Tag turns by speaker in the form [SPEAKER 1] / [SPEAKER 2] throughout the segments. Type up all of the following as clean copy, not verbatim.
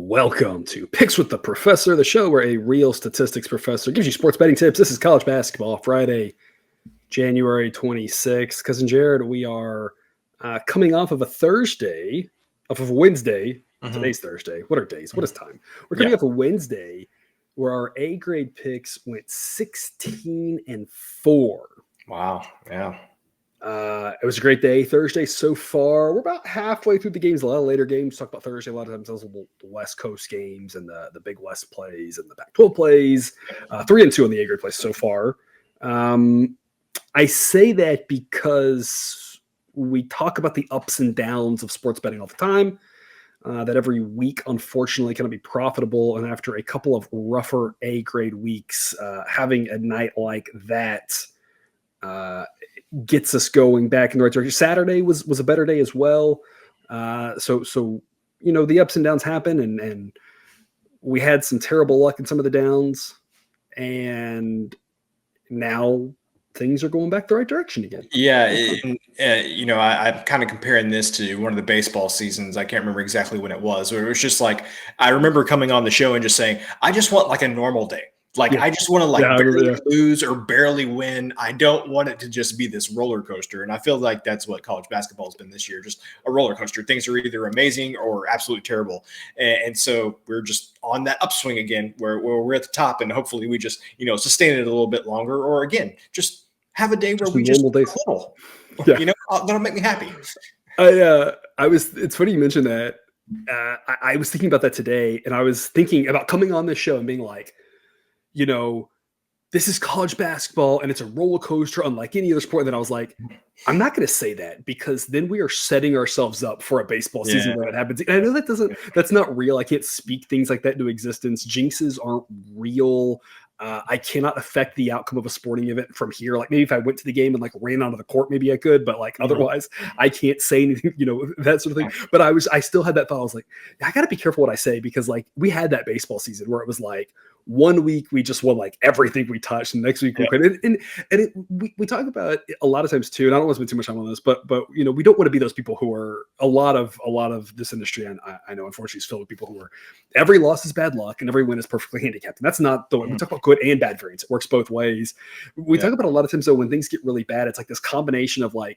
[SPEAKER 1] Welcome to Picks with the Professor, the show where a real statistics professor gives you sports betting tips. This is college basketball, Friday, January 26th. Cousin Jared, we are coming off of a Wednesday. Today's Thursday. What are days? What is time? We're coming off a Wednesday where our A grade picks went 16-4.
[SPEAKER 2] Wow. Yeah.
[SPEAKER 1] It was a great day. Thursday so far. We're about halfway through the games. A lot of later games. Talk about Thursday. A lot of times those are the West Coast games and the Big West plays and the Pac-12 plays. 3-2 on the A-grade plays so far. I say that because we talk about the ups and downs of sports betting all the time. That every week, unfortunately, can be profitable. And after a couple of rougher A-grade weeks, having a night like that gets us going back in the right direction. Saturday was a better day as well. So the ups and downs happen, and we had some terrible luck in some of the downs, and now things are going back the right direction again.
[SPEAKER 2] Yeah. I'm kind of comparing this to one of the baseball seasons. I can't remember exactly when it was, where it was just like, I remember coming on the show and just saying, I just want like a normal day. I just want to barely lose or barely win. I don't want it to just be this roller coaster. And I feel like that's what college basketball has been this year, just a roller coaster. Things are either amazing or absolutely terrible. And so we're just on that upswing again where we're at the top, and hopefully we just, sustain it a little bit longer, or again, just have a day where we just little, that'll make me happy.
[SPEAKER 1] It's funny you mentioned that. I was thinking about that today, and I was thinking about coming on this show and being like, this is college basketball and it's a roller coaster unlike any other sport. And then I was like, I'm not going to say that, because then we are setting ourselves up for a baseball season where that happens. And I know that's not real. I can't speak things like that into existence. Jinxes aren't real. I cannot affect the outcome of a sporting event from here. Like maybe if I went to the game and ran onto the court, maybe I could, but otherwise I can't say anything, that sort of thing. But I still had that thought. I was like, I got to be careful what I say, because we had that baseball season where it was like, 1 week we just won everything we touched, and the next week we quit. We talk about it a lot of times too, and I don't want to spend too much time on this, but we don't want to be those people who are a lot of this industry. And I know unfortunately is filled with people who are every loss is bad luck and every win is perfectly handicapped. And that's not the way we talk about good and bad variance. It works both ways. We talk about a lot of times though, when things get really bad, it's like this combination of the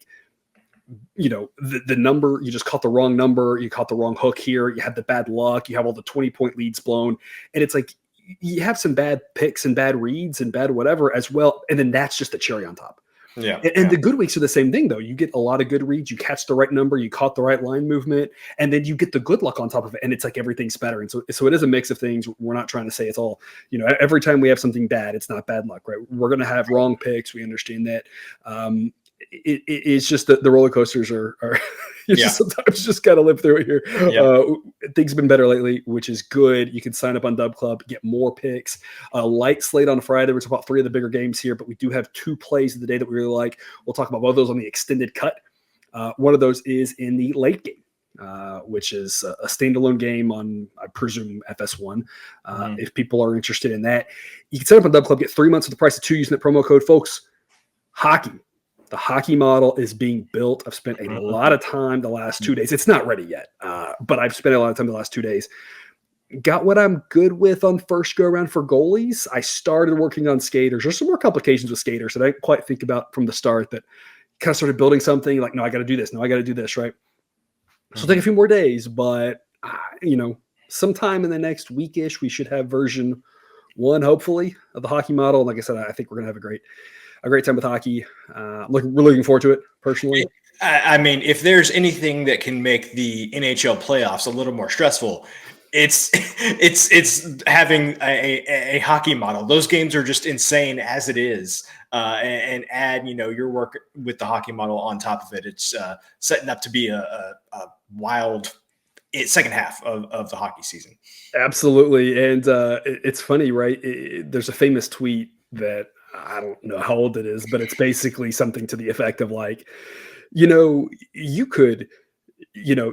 [SPEAKER 1] number, you just caught the wrong number, you caught the wrong hook here, you had the bad luck, you have all the 20-point leads blown, and it's like you have some bad picks and bad reads and bad whatever as well, and then that's just the cherry on top. And the good weeks are the same thing though. You get a lot of good reads, you catch the right number, you caught the right line movement, and then you get the good luck on top of it, and it's like everything's better. And so it is a mix of things. We're not trying to say it's all, every time we have something bad, it's not bad luck, right? We're going to have wrong picks. We understand that. It's just that the roller coasters are sometimes just got to live through it here. Things have been better lately, which is good. You can sign up on Dub Club, get more picks. Light slate on Friday. We're talking about 3 of the bigger games here, but we do have 2 plays of the day that we really like. We'll talk about both of those on the extended cut. One of those is in the late game, which is a standalone game on, I presume, FS1. If people are interested in that, you can sign up on Dub Club, get 3 months for the price of 2 using that promo code, folks. Hockey. The hockey model is being built. I've spent a lot of time the last 2 days. It's not ready yet, but I've spent a lot of time the last 2 days. Got what I'm good with on first go around for goalies. I started working on skaters. There's some more complications with skaters that I didn't quite think about from the start, that kind of started building something like, no, I got to do this. No, I got to do this, right? So it'll take a few more days, but sometime in the next weekish, we should have version 1, hopefully, of the hockey model. And like I said, I think we're going to have a great time with hockey. We're looking forward to it personally.
[SPEAKER 2] I mean, if there's anything that can make the NHL playoffs a little more stressful, it's having a hockey model. Those games are just insane as it is, and add your work with the hockey model on top of it. It's setting up to be a wild second half of the hockey season.
[SPEAKER 1] Absolutely, and it's funny, right? There's a famous tweet that I don't know how old it is, but it's basically something to the effect of you could,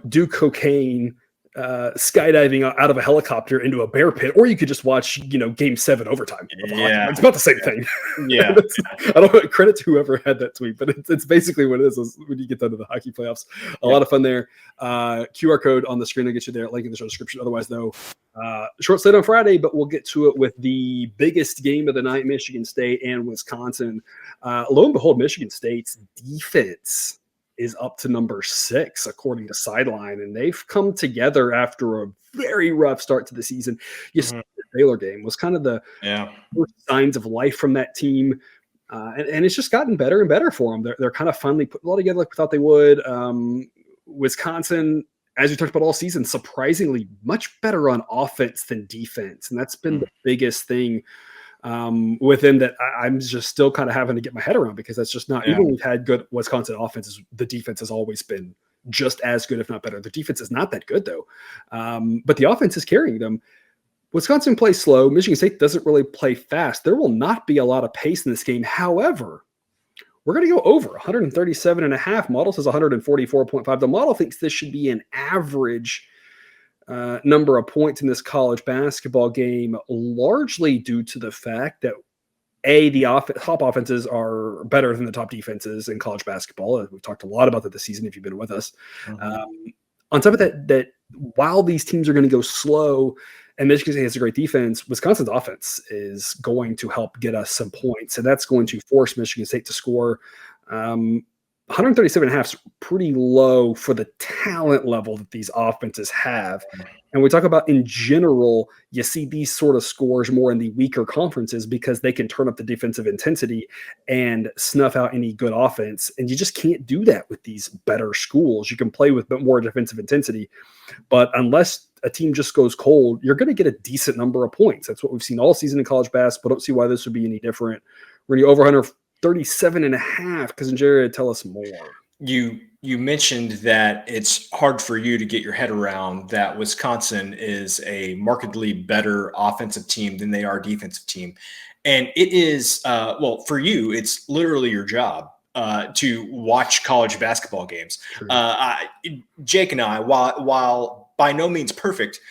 [SPEAKER 1] do cocaine skydiving out of a helicopter into a bear pit, or you could just watch, Game 7 overtime of hockey.
[SPEAKER 2] Yeah.
[SPEAKER 1] It's about the same thing.
[SPEAKER 2] Yeah.
[SPEAKER 1] I don't credit to whoever had that tweet, but it's basically what it is when you get done to the hockey playoffs. A lot of fun there. QR code on the screen will get you there. Link in the show description. Otherwise, though, short slate on Friday, but we'll get to it with the biggest game of the night, Michigan State and Wisconsin. Lo and behold, Michigan State's defense is up to number 6, according to Sideline, and they've come together after a very rough start to the season. You see the Baylor game was kind of the first signs of life from that team, and it's just gotten better and better for them. They're kind of finally putting a lot together like we thought they would. Wisconsin, as we talked about all season, surprisingly much better on offense than defense, and that's been the biggest thing with him that I'm just still kind of having to get my head around, because that's just not, even when we've had good Wisconsin offenses, the defense has always been just as good, if not better. The defense is not that good though. But the offense is carrying them. Wisconsin plays slow. Michigan State doesn't really play fast. There will not be a lot of pace in this game. However, we're going to go over 137.5. Model says 144.5. The model thinks this should be an average number of points in this college basketball game, largely due to the fact that the top offenses are better than the top defenses in college basketball. We've talked a lot about that this season if you've been with us. On top of that while these teams are going to go slow and Michigan State has a great defense, Wisconsin's offense is going to help get us some points, and that's going to force Michigan State to score. 137.5 is pretty low for the talent level that these offenses have. And we talk about, in general, you see these sort of scores more in the weaker conferences because they can turn up the defensive intensity and snuff out any good offense. And you just can't do that with these better schools. You can play with more defensive intensity, but unless a team just goes cold, you're going to get a decent number of points. That's what we've seen all season in college basketball. Don't see why this would be any different. We're going to over 137.5, because Jared, tell us more.
[SPEAKER 2] You mentioned that it's hard for you to get your head around that Wisconsin is a markedly better offensive team than they are defensive team. And it is, well, for you, it's literally your job to watch college basketball games. Jake and I, while by no means perfect,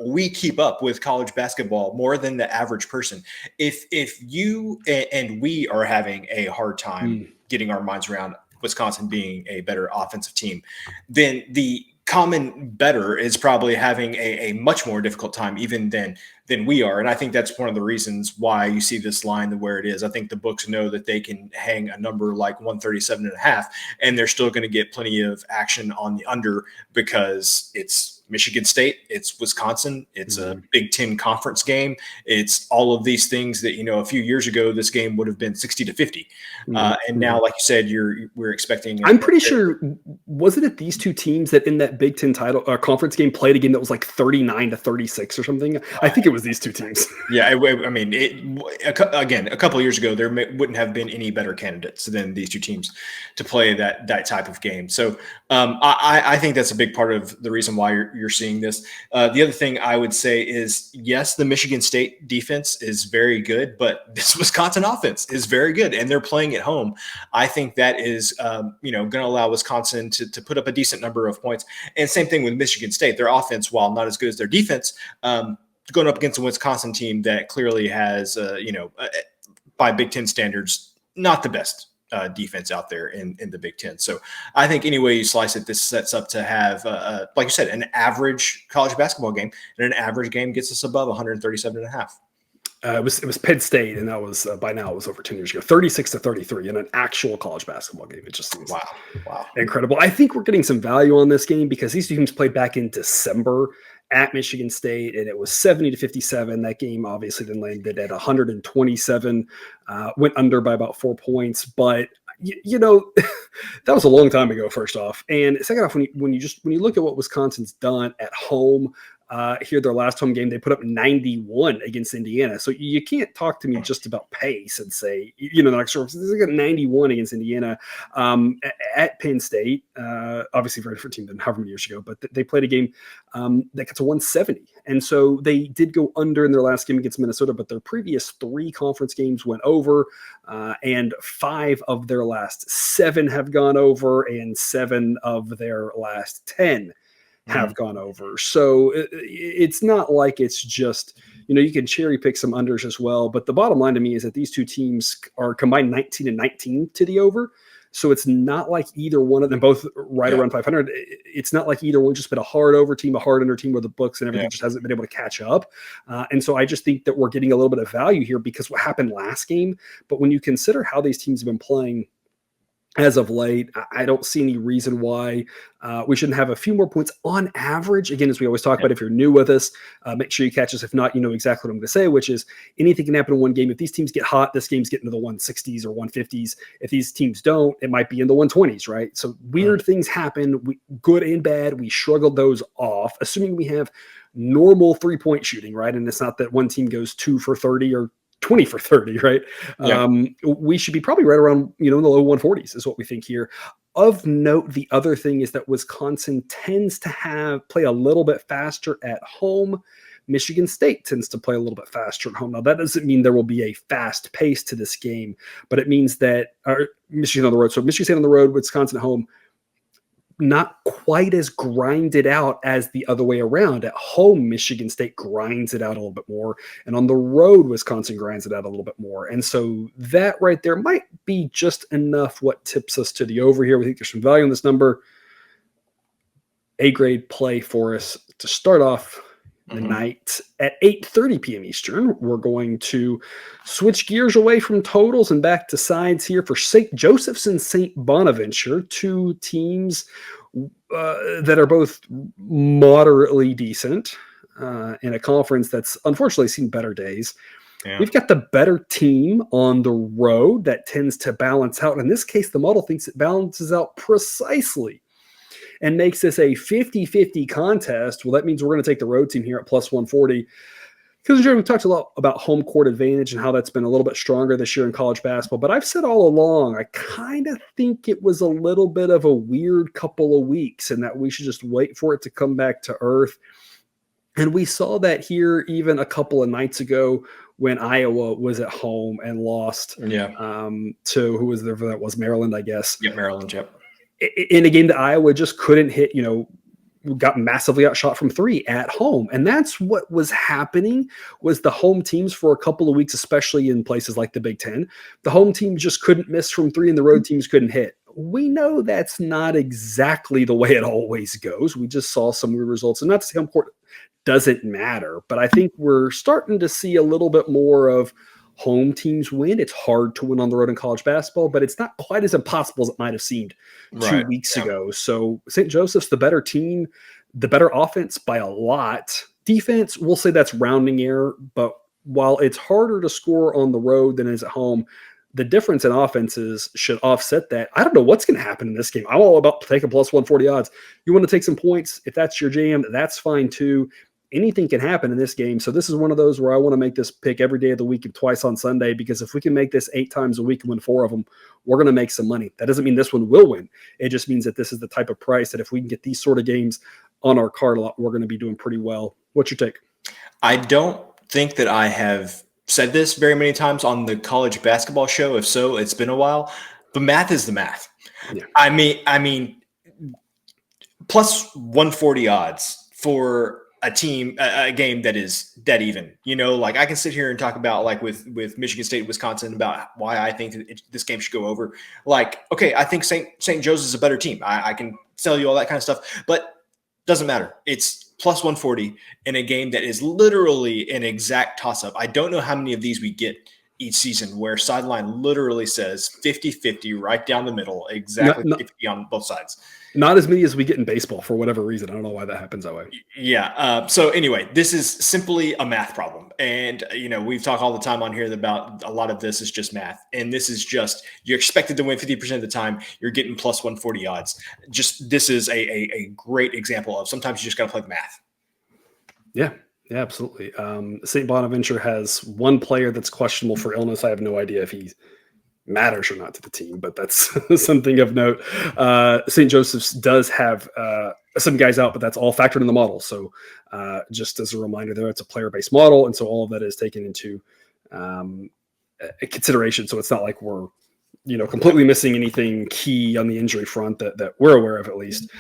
[SPEAKER 2] we keep up with college basketball more than the average person. If you and we are having a hard time getting our minds around Wisconsin being a better offensive team, then the common better is probably having a much more difficult time even than we are. And I think that's one of the reasons why you see this line where it is. I think the books know that they can hang a number like 137.5, and they're still going to get plenty of action on the under, because it's Michigan State, it's Wisconsin, it's a Big Ten conference game. It's all of these things that, a few years ago, this game would have been 60-50. And now, like you said, we're expecting.
[SPEAKER 1] I'm pretty sure, wasn't it these two teams that in that Big Ten title conference game played a game that was like 39-36 or something? I think it was these two teams.
[SPEAKER 2] Yeah. I mean, again, a couple of years ago, there wouldn't have been any better candidates than these two teams to play that type of game. So I think that's a big part of the reason why you're seeing this. The other thing I would say is, yes, the Michigan State defense is very good, but this Wisconsin offense is very good, and they're playing at home. I think that is, going to allow Wisconsin to put up a decent number of points. And same thing with Michigan State. Their offense, while not as good as their defense, going up against a Wisconsin team that clearly has, by Big Ten standards, not the best defense out there in the Big Ten. So I think any way you slice it, this sets up to have, like you said, an average college basketball game, and an average game gets us above 137.5.
[SPEAKER 1] It was Penn State, and that was by now it was over 10 years ago, 36-33 in an actual college basketball game. It just seems
[SPEAKER 2] wow,
[SPEAKER 1] incredible. I think we're getting some value on this game because these two teams played back in December at Michigan State, and it was 70-57. That game obviously then landed at 127, went under by about 4 points, but that was a long time ago, first off. And second off, when you look at what Wisconsin's done at home, here their last home game, they put up 91 against Indiana. So you can't talk to me just about pace and say, they're like, sure, they got 91 against Indiana at Penn State. Obviously, very different team than however many years ago, but they played a game that got to 170. And so they did go under in their last game against Minnesota, but their previous 3 conference games went over, and 5 of their last 7 have gone over, and 7 of their last 10 have gone over. So it's not like it's just, you can cherry pick some unders as well. But the bottom line to me is that these two teams are combined 19-19 to the over. So it's not like either one of them, both right around 500. It's not like either one just been a hard over team, a hard under team where the books and everything just hasn't been able to catch up. And so I just think that we're getting a little bit of value here because what happened last game. But when you consider how these teams have been playing as of late, I don't see any reason why we shouldn't have a few more points on average. Again, as we always talk about, if you're new with us, make sure you catch us. If not, you know exactly what I'm going to say, which is anything can happen in one game. If these teams get hot, this game's getting to the 160s or 150s. If these teams don't, it might be in the 120s, right? So weird things happen, good and bad. We struggled those off, assuming we have normal 3-point shooting, right? And it's not that one team goes 2 for 30 or 20 for 30, right? We should be probably right around, in the low 140s is what we think here. Of note, the other thing is that Wisconsin tends to play a little bit faster at home. Michigan State tends to play a little bit faster at home. Now, that doesn't mean there will be a fast pace to this game, but it means that Michigan on the road. So Michigan State on the road, Wisconsin at home, not quite as grinded out as the other way around. At home, Michigan State grinds it out a little bit more, and on the road, Wisconsin grinds it out a little bit more. And so that right there might be just enough what tips us to the over here. We think there's some value in this number. A-grade play for us to start off the night at 8:30 p.m. Eastern. We're going to switch gears away from totals and back to sides here for St. Joseph's and St. Bonaventure, two teams that are both moderately decent in a conference that's unfortunately seen better days. We've got the better team on the road that tends to balance out. In this case, the model thinks it balances out precisely and makes this a 50-50 contest. Well, that means we're going to take the road team here at plus 140. Because we talked a lot about home court advantage and how that's been a little bit stronger this year in college basketball. But I've said all along, I kind of think it was a little bit of a weird couple of weeks and that we should just wait for it to come back to earth. And we saw that here even a couple of nights ago when Iowa was at home and lost to who was there for that was Maryland, I guess.
[SPEAKER 2] Yeah, Maryland,
[SPEAKER 1] in a game that Iowa just couldn't hit, got massively outshot from three at home. And that's what was happening was the home teams for a couple of weeks, especially in places like the Big Ten, the home team just couldn't miss from three and the road teams couldn't hit. We know that's not exactly the way it always goes. We just saw some weird results, and not to say home court doesn't matter, but I think we're starting to see a little bit more of home teams win. It's hard to win on the road in college basketball, but it's not quite as impossible as it might have seemed 2 weeks ago. So St. Joseph's, the better team, the better offense by a lot. Defense, we'll say that's rounding error, but while it's harder to score on the road than it is at home, the difference in offenses should offset that. I don't know what's going to happen in this game. I'm all about taking plus 140 odds. You want to take some points? If that's your jam, that's fine too. Anything can happen in this game. So this is one of those where I want to make this pick every day of the week and twice on Sunday, because if we can make this 8 times a week and win 4 of them, we're going to make some money. That doesn't mean this one will win. It just means that this is the type of price that if we can get these sort of games on our card a lot, we're going to be doing pretty well. What's your take?
[SPEAKER 2] I don't think that I have said this very many times on the college basketball show. If so, it's been a while. The math is the math. Yeah. I mean, plus 140 odds for a game that is dead even. Like I can sit here and talk about like with Michigan State, Wisconsin about why I think that this game should go over. Like, okay, I think St. Joe's is a better team. I can tell you all that kind of stuff, but doesn't matter. It's plus 140 in a game that is literally an exact toss-up. I don't know how many of these we get each season where sideline literally says 50-50 right down the middle, exactly 50 on both sides.
[SPEAKER 1] Not as many as we get in baseball for whatever reason. I don't know why that happens that way.
[SPEAKER 2] Yeah. So anyway, this is simply a math problem. And, we've talked all the time on here about a lot of this is just math. And this is just, you're expected to win 50% of the time. You're getting plus 140 odds. This is a great example of sometimes you just got to play the math.
[SPEAKER 1] Yeah. Yeah, absolutely. St. Bonaventure has one player that's questionable for illness. I have no idea if he matters or not to the team, but that's something of note. St. Joseph's does have some guys out, but that's all factored in the model. So just as a reminder there, it's a player-based model. And so all of that is taken into consideration. So it's not like we're, completely missing anything key on the injury front that we're aware of at least.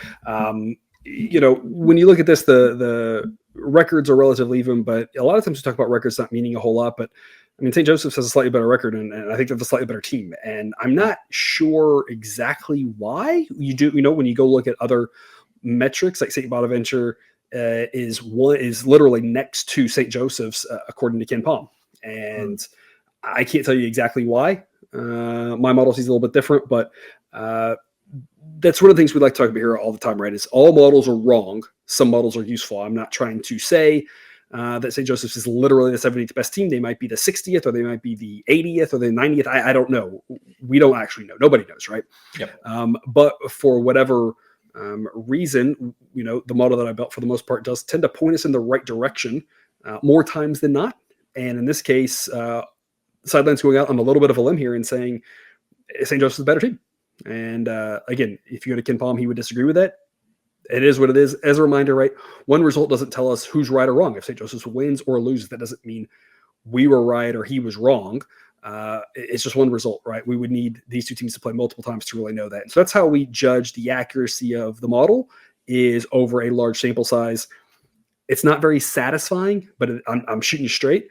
[SPEAKER 1] when you look at this, the records are relatively even, but a lot of times we talk about records not meaning a whole lot. But I mean, St. Joseph's has a slightly better record, and I think they're the slightly better team. And I'm not sure exactly why. You do, when you go look at other metrics, like St. Bonaventure is literally next to St. Joseph's, according to Ken Palm. And I can't tell you exactly why. My model sees a little bit different, but that's one of the things we like to talk about here all the time, right? Is all models are wrong. Some models are useful. I'm not trying to say that St. Joseph's is literally the 70th best team. They might be the 60th, or they might be the 80th, or the 90th. I don't know. We don't actually know. Nobody knows, right?
[SPEAKER 2] Yep.
[SPEAKER 1] But for whatever reason, the model that I built for the most part does tend to point us in the right direction more times than not. And in this case, Sideline's going out on a little bit of a limb here and saying St. Joseph's is a better team. And again, if you go to Ken Palm, he would disagree with that. It is what it is. As a reminder, right? One result doesn't tell us who's right or wrong. If St. Joseph's wins or loses, that doesn't mean we were right or he was wrong. It's just one result, right? We would need these two teams to play multiple times to really know that. And so that's how we judge the accuracy of the model, is over a large sample size. It's not very satisfying, but I'm shooting you straight.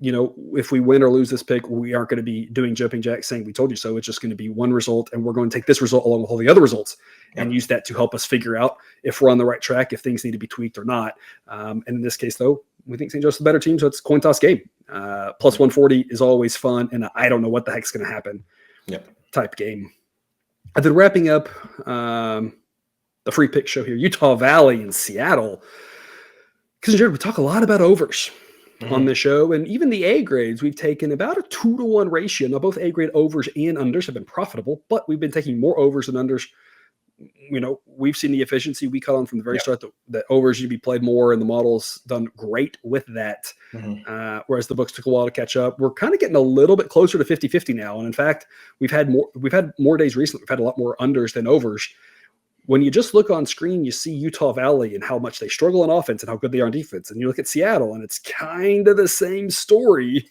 [SPEAKER 1] If we win or lose this pick, we aren't going to be doing jumping jacks saying we told you so. It's just going to be one result, and we're going to take this result along with all the other results and use that to help us figure out if we're on the right track, if things need to be tweaked or not. And in this case, though, we think St. Joseph's is a better team, so it's a coin toss game. Plus 140 is always fun, and I don't know what the heck's going to happen type game. And then wrapping up the free pick show here, Utah Valley and Seattle. Because, Jared, we talk a lot about overs on the show, and even the A grades, we've taken about a 2-to-1 ratio. Now, both A grade overs and unders have been profitable, but we've been taking more overs than unders. We've seen the efficiency. We cut on from the very start that overs should be played more, and the model's done great with that. Whereas the books took a while to catch up. We're kind of getting a little bit closer to 50-50 now. And in fact, we've had more days recently. We've had a lot more unders than overs. When you just look on screen, you see Utah Valley and how much they struggle on offense and how good they are on defense. And you look at Seattle, and it's kind of the same story.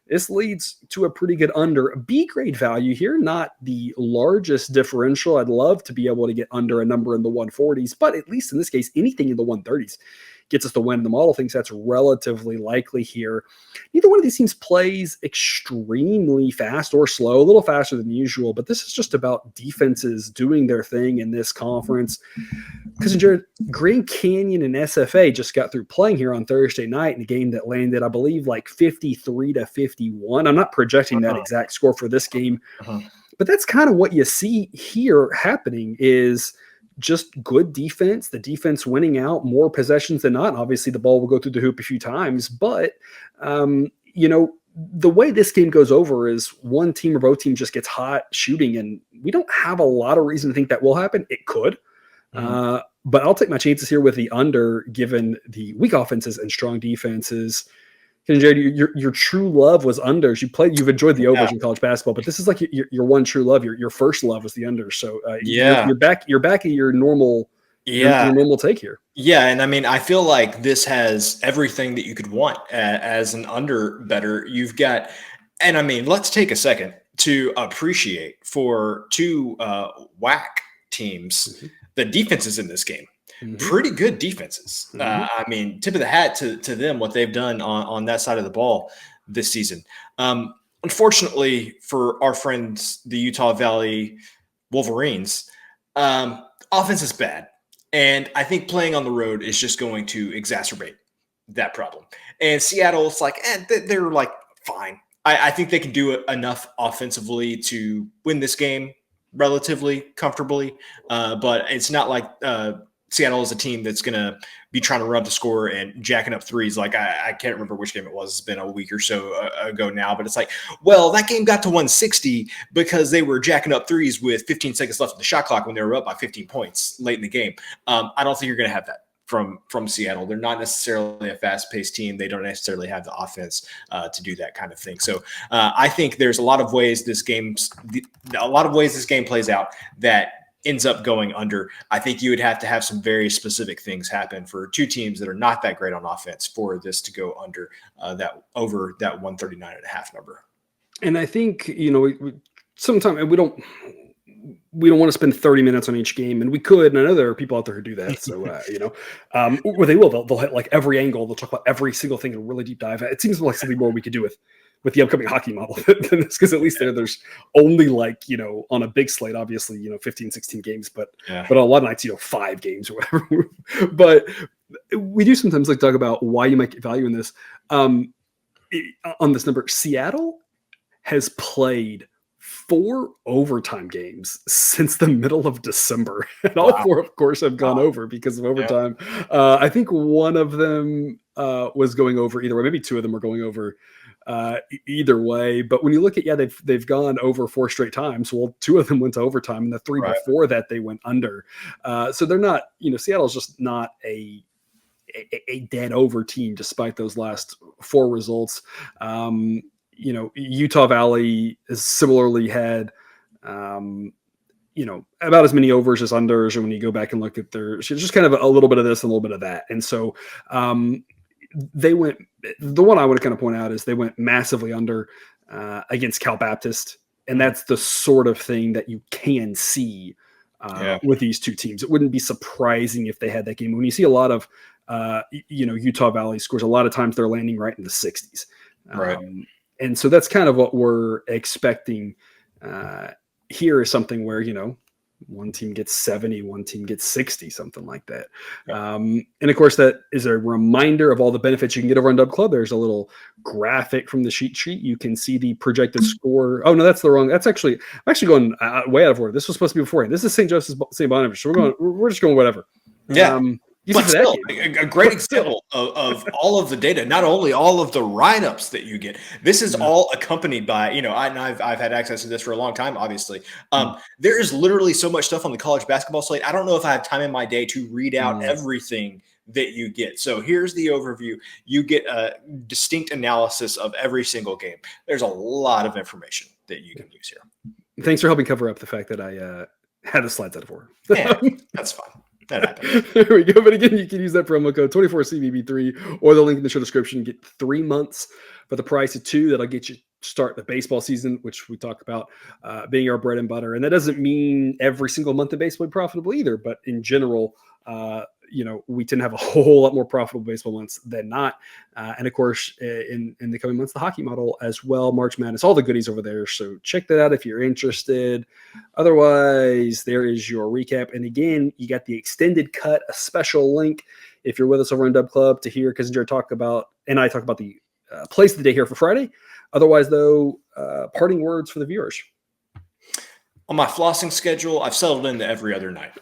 [SPEAKER 1] This leads to a pretty good under. B grade value here, not the largest differential. I'd love to be able to get under a number in the 140s, but at least in this case, anything in the 130s gets us the win. The model thinks that's relatively likely here. Neither one of these teams plays extremely fast or slow, a little faster than usual, but this is just about defenses doing their thing in this conference. Because Jared, Grand Canyon and SFA just got through playing here on Thursday night in a game that landed, I believe, like 53-51. I'm not projecting that exact score for this game, but that's kind of what you see here happening is just good defense, the defense winning out, more possessions than not. Obviously, the ball will go through the hoop a few times, but, the way this game goes over is one team or both teams just gets hot shooting, and we don't have a lot of reason to think that will happen. It could, but I'll take my chances here with the under, given the weak offenses and strong defenses. And Jared, your true love was unders. You've enjoyed the overs in college basketball, but this is like your one true love. Your first love was the unders. So you're back at your normal your normal take here.
[SPEAKER 2] Yeah, and I mean, I feel like this has everything that you could want as an under better. You've got, and I mean, let's take a second to appreciate for two whack teams the defenses in this game. Pretty good defenses. I mean, tip of the hat to them, what they've done on that side of the ball this season. Unfortunately for our friends, the Utah Valley Wolverines, offense is bad. And I think playing on the road is just going to exacerbate that problem. And Seattle, it's like, they're like, fine. I think they can do enough offensively to win this game relatively comfortably. But it's not like Seattle is a team that's going to be trying to run the score and jacking up threes. Like I can't remember which game it was. It's been a week or so ago now, but it's like, well, that game got to 160 because they were jacking up threes with 15 seconds left of the shot clock when they were up by 15 points late in the game. I don't think you're going to have that from Seattle. They're not necessarily a fast-paced team. They don't necessarily have the offense to do that kind of thing. So I think there's a lot of ways this game plays out that ends up going under. I think you would have to have some very specific things happen for two teams that are not that great on offense for this to go under that 139.5 number.
[SPEAKER 1] And I think, sometimes we we don't want to spend 30 minutes on each game, and we could, and I know there are people out there who do that. So, or they will. They'll hit like every angle. They'll talk about every single thing and really deep dive. It seems like something more we could do with the upcoming hockey model than this, because at least there's only like, on a big slate, obviously, 15, 16 games, but on a lot of nights, 5 games or whatever. But we do sometimes like talk about why you might get value in this. On this number, Seattle has played 4 overtime games since the middle of December. And all 4, of course, have gone over because of overtime. Yeah. I think one of them was going over either way. Maybe 2 of them were going over either way. But when you look at, they've gone over 4 straight times. Well, 2 of them went to overtime, and the 3 before that they went under. So they're not, Seattle's just not a dead over team despite those last 4 results. Utah Valley has similarly had, about as many overs as unders. And when you go back and look at just kind of a little bit of this and a little bit of that. And so the one I would kind of point out is they went massively under against Cal Baptist. And that's the sort of thing that you can see with these 2 teams. It wouldn't be surprising if they had that game. When you see a lot of, Utah Valley scores, a lot of times they're landing right in the 60s.
[SPEAKER 2] Right.
[SPEAKER 1] And so that's kind of what we're expecting here, is something where, one team gets 70, one team gets 60, something like that. And of course, that is a reminder of all the benefits you can get over on Dub Club. There's a little graphic from the cheat sheet. You can see the projected score. Oh, no, that's the wrong. That's actually, I'm actually going way out of order. This was supposed to be beforehand. This is St. Bonaventure. So we're just going whatever.
[SPEAKER 2] Yeah. But still, a great example of all of the data, not only all of the write-ups that you get. This is all accompanied by, I've had access to this for a long time, obviously. There is literally so much stuff on the college basketball slate. I don't know if I have time in my day to read out everything that you get. So here's the overview. You get a distinct analysis of every single game. There's a lot of information that you can use here.
[SPEAKER 1] Thanks for helping cover up the fact that I had the slides out of order.
[SPEAKER 2] Yeah, that's fine.
[SPEAKER 1] There we go. But again, you can use that promo code 24CBB3 or the link in the show description. Get 3 months for the price of 2. That'll get you start the baseball season, which we talk about being our bread and butter. And that doesn't mean every single month of baseball profitable either. But in general, we tend to have a whole lot more profitable baseball months than not. And of course, in the coming months, the hockey model as well, March Madness, all the goodies over there. So check that out if you're interested. Otherwise, there is your recap. And again, you got the extended cut, a special link if you're with us over in Dub Club to hear Kissinger talk about, and I talk about the plays of the day here for Friday. Otherwise, though, parting words for the viewers.
[SPEAKER 2] On my flossing schedule, I've settled into every other night.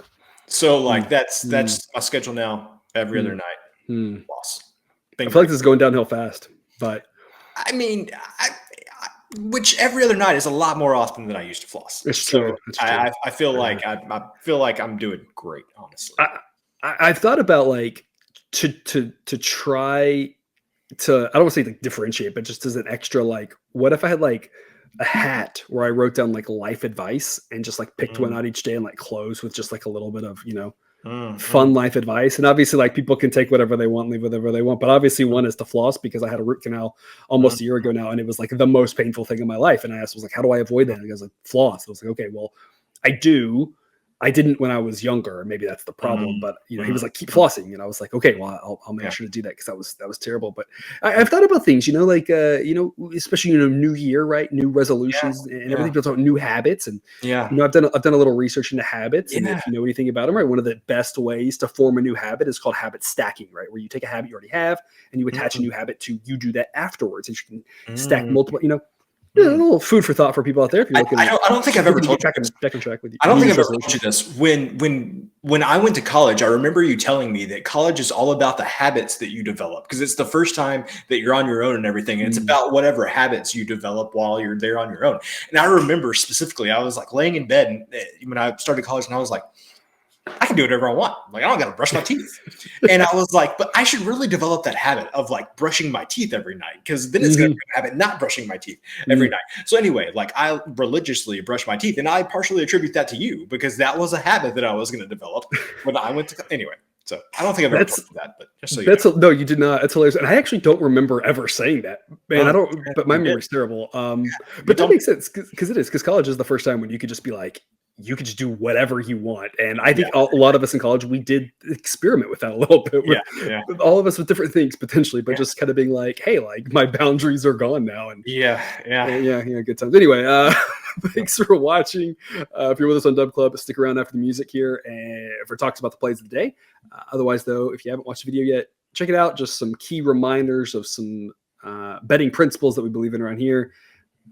[SPEAKER 2] So that's my schedule now. Every other night, floss.
[SPEAKER 1] I feel like this is going downhill fast, but
[SPEAKER 2] I mean, which every other night is a lot more often than I used to floss.
[SPEAKER 1] It's true.
[SPEAKER 2] I feel like I feel like I'm doing great, honestly.
[SPEAKER 1] I've thought about to try to, I don't want to say differentiate, but just as an extra, what if I had a hat where I wrote down life advice and just picked one out each day and close with just a little bit of, fun life advice. And obviously people can take whatever they want, leave whatever they want. But obviously one is to floss, because I had a root canal almost a year ago now. And it was the most painful thing in my life. And I was how do I avoid that? And I was floss. I was okay, well, I didn't when I was younger. Maybe that's the problem. But he was keep flossing, and I was okay, well, I'll make sure to do that, because that was terrible. But I've thought about things, especially New Year, right? New resolutions and everything. People talk about new habits, and I've done a little research into habits, and if you know anything about them, right? One of the best ways to form a new habit is called habit stacking, right? Where you take a habit you already have and you attach a new habit to you do that afterwards, and you can stack multiple, a little food for thought for people out there. If you're looking,
[SPEAKER 2] I don't think I've ever told you this.
[SPEAKER 1] Track with you.
[SPEAKER 2] I don't think I've ever told you this. When I went to college, I remember you telling me that college is all about the habits that you develop, because it's the first time that you're on your own and everything. And it's about whatever habits you develop while you're there on your own. And I remember specifically, I was laying in bed when I started college, and I was I can do whatever I want. I don't got to brush my teeth. And I was but I should really develop that habit of brushing my teeth every night, because then it's going to be a habit not brushing my teeth every night. So anyway, I religiously brush my teeth, and I partially attribute that to you, because that was a habit that I was going to develop when I went to, anyway. So I don't think I've ever told you that, but just so you know.
[SPEAKER 1] No, you did not. That's hilarious. And I actually don't remember ever saying that, man. But my memory's terrible. But that makes sense, because college is the first time when you could just be you could just do whatever you want. And I think a lot of us in college, we did experiment with that a little bit with all of us with different things potentially, but just kind of being like, hey, like my boundaries are gone now. And
[SPEAKER 2] yeah,
[SPEAKER 1] good times. Anyway, thanks for watching. If you're with us on Dub Club, stick around after the music here and for talks about the plays of the day. Otherwise, though, if you haven't watched the video yet, check it out. Just some key reminders of some betting principles that we believe in around here.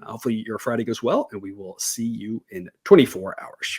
[SPEAKER 1] Hopefully your Friday goes well, and we will see you in 24 hours.